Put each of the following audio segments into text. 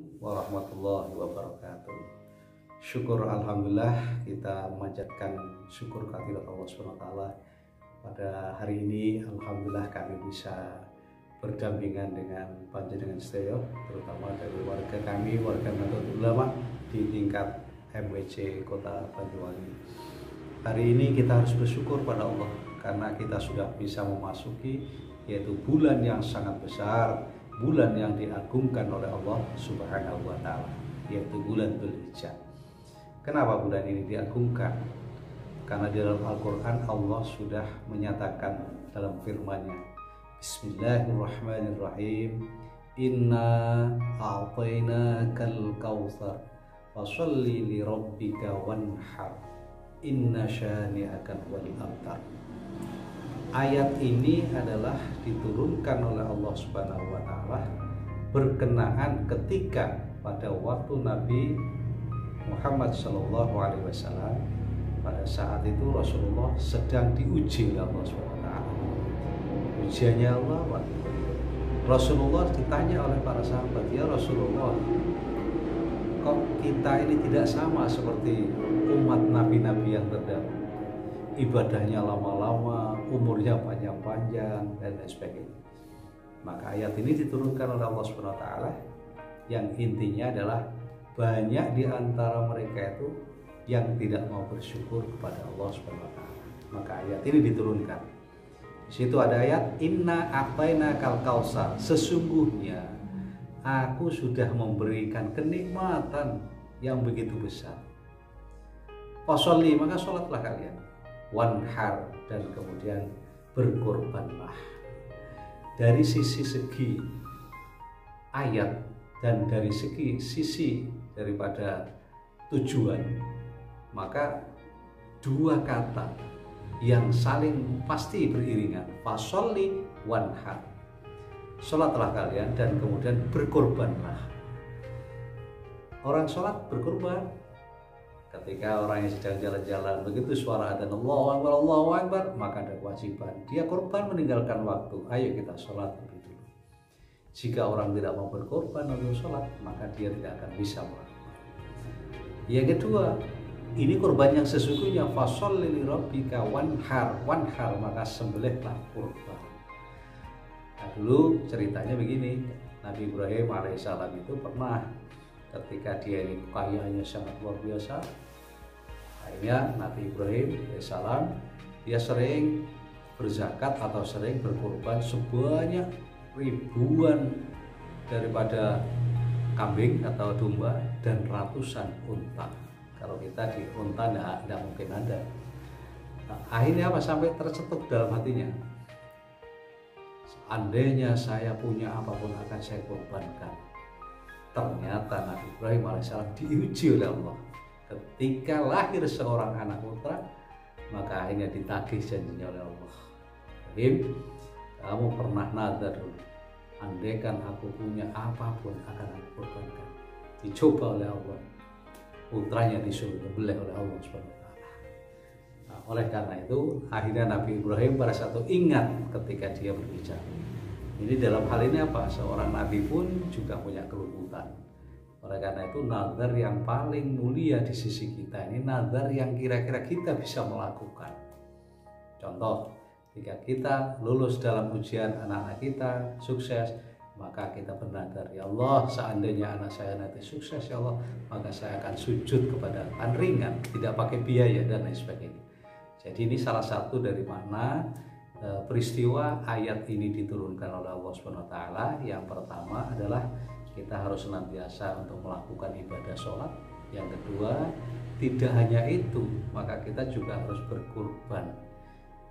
Warahmatullahi wabarakatuh. Syukur alhamdulillah, kita memanjatkan syukur kehadirat Allah SWT. Pada hari ini alhamdulillah kami bisa berdampingan dengan panjenengan sedaya, terutama dari warga kami, warga Nahdlatul Ulama di tingkat MWC Kota Banyuwangi. Hari ini kita harus bersyukur pada Allah karena kita sudah bisa memasuki yaitu bulan yang sangat besar, bulan yang diagungkan oleh Allah Subhanahu wa Ta'ala, yaitu bulan Dzulhijjah. Kenapa bulan ini diagungkan? Karena di dalam Al-Quran Allah sudah menyatakan dalam firman-Nya, Bismillahirrahmanirrahim, Inna a'tainakal kautsar fasholli li rabbika wanhar inna syani'aka wal abtar. Ayat ini adalah diturunkan oleh Allah Subhanahu wa Ta'ala berkenaan ketika pada waktu Nabi Muhammad Shallallahu Alaihi Wasallam, pada saat itu Rasulullah sedang diuji oleh Allah Subhanahu wa Ta'ala. Ujiannya Allah, Rasulullah ditanya oleh para sahabat, ya Rasulullah, kok kita ini tidak sama seperti umat nabi-nabi yang terdahulu? Ibadahnya lama-lama, umurnya panjang-panjang, dan lain sebagainya. Maka ayat ini diturunkan oleh Allah Subhanahu wa Ta'ala yang intinya adalah banyak di antara mereka itu yang tidak mau bersyukur kepada Allah Subhanahu wa Ta'ala. Maka ayat ini diturunkan. Di situ ada ayat Inna a'tainakal kautsar, sesungguhnya aku sudah memberikan kenikmatan yang begitu besar. Fasholli, maka sholatlah kalian. Wanhar, dan kemudian berkorbanlah. Dari segi ayat dan dari sisi daripada tujuan, maka dua kata yang saling pasti beriringan, fasholli wanhar, sholatlah kalian dan kemudian berkorbanlah. Orang sholat berkorban. Ketika orang yang sedang jalan-jalan, begitu suara adzan Allahu Akbar, maka ada kewajiban dia korban meninggalkan waktu. Ayo kita sholat lebih dulu. Jika orang tidak mau berkorban untuk sholat, maka dia tidak akan bisa melakukan. Yang kedua, ini korban yang sesungguhnya, fasholli li rabbika wanhar, maka sembelihlah korban. Nah, dulu ceritanya begini, Nabi Ibrahim alaihissalam itu pernah ketika dia ini kekayaannya sangat luar biasa, akhirnya Nabi Ibrahim alaihissalam dia sering berzakat atau sering berkorban sebanyak ribuan daripada kambing atau domba dan ratusan unta. Kalau kita di unta tidak mungkin ada. Nah, akhirnya apa? Sampai tercetuk dalam hatinya, seandainya saya punya apapun akan saya korbankan. Ternyata Nabi Ibrahim alaihissalam diuji oleh Allah. Ketika lahir seorang anak putra, maka akhirnya ditagih janjinya oleh Allah. Ibrahim, kamu pernah nazar dulu, andaikan aku punya apapun akan aku korbankan. Dicoba oleh Allah, putranya disuruh disembelih oleh Allah Subhanahu wa Ta'ala. Nah, oleh karena itu akhirnya Nabi Ibrahim pada saat itu ingat ketika dia berbicara. Ini dalam hal ini apa? Seorang nabi pun juga punya keluputan. Oleh karena itu nazar yang paling mulia di sisi kita ini nazar yang kira-kira kita bisa melakukan. Contoh, jika kita lulus dalam ujian anak-anak kita sukses, maka kita bernazar, ya Allah, seandainya anak saya nanti sukses ya Allah, maka saya akan sujud kepada ringan, tidak pakai biaya dan lain sebagainya. Jadi ini salah satu dari makna peristiwa ayat ini diturunkan oleh Allah Subhanahu wa Ta'ala. Yang pertama adalah kita harus senantiasa untuk melakukan ibadah sholat. Yang kedua, tidak hanya itu, maka kita juga harus berkorban.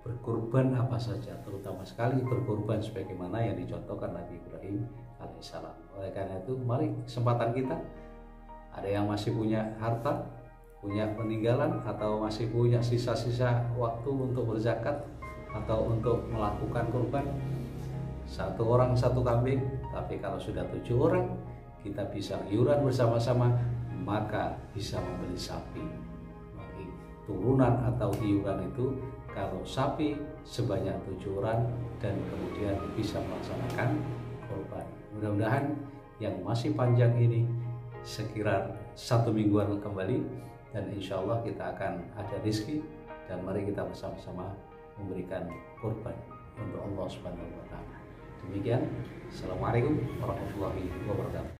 Berkorban apa saja, terutama sekali berkorban sebagaimana yang dicontohkan Nabi Ibrahim alaihissalam. Oleh karena itu, mari kesempatan kita, ada yang masih punya harta, punya peninggalan, atau masih punya sisa-sisa waktu untuk berzakat atau untuk melakukan kurban, satu orang satu kambing. Tapi kalau sudah 7 orang, kita bisa iuran bersama-sama, maka bisa membeli sapi. Bagi turunan atau iuran itu, kalau sapi sebanyak 7 orang dan kemudian bisa melaksanakan kurban. Mudah-mudahan yang masih panjang ini sekira 1 mingguan kembali, dan insya Allah kita akan ada rezeki, dan mari kita bersama-sama memberikan kurban untuk Allah Subhanahu wa Ta'ala. Demikian, Assalamualaikum warahmatullahi wabarakatuh.